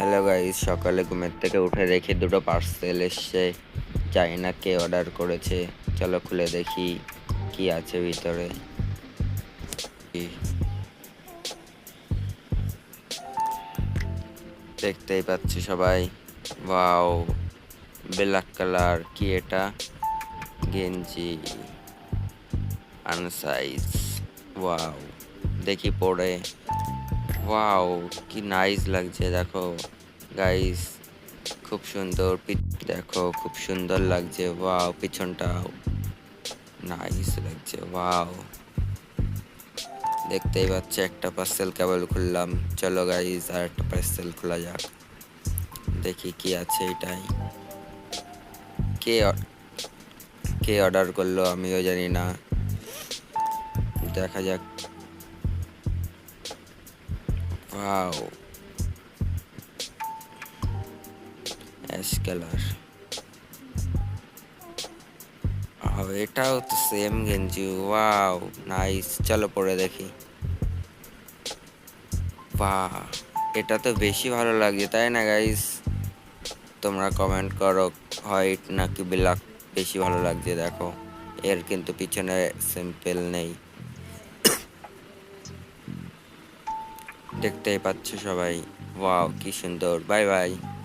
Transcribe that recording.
Hello guys, সকালে ঘুমের থেকে উঠে দেখি দুটো পার্সেল এসছে। চাইনা কে অর্ডার করেছে, চলো খুলে দেখি কি আছে ভিতরে। দেখতেই পাচ্ছি সবাই, ওয়াও, ব্ল্যাক কালার, কি এটা? গেঞ্জি আনসাইজ, ওয়াও, দেখি পরে, ওয়াও, কি নাইস লাগছে। দেখো গাইস, খুব সুন্দর, দেখো খুব সুন্দর লাগছে, ওয়াও, পিছনটাও নাইস লাগছে, ওয়াও। দেখতেই পাচ্ছি একটা পার্সেল কেবল খুললাম, চলো গাইস আর একটা পার্সেল খোলা যাক, দেখি কি আছে এটাই। কে কে অর্ডার করলো আমিও জানি না, দেখা যাক। ওয়াও, অ্যাশ কালার, এটাও তো সেম গেঞ্জি, ওয়াও নাইস, চলো পরে দেখি। বাহ, এটা তো বেশি ভালো লাগছে, তাই না গাইস? তোমরা কমেন্ট করো, হোয়াইট নাকি ব্ল্যাক বেশি ভালো লাগছে। দেখো এর কিন্তু পিছনে সিম্পল নেই, দেখতেই পাচ্ছ সবাই। ওয়াও, কি সুন্দর। Bye bye.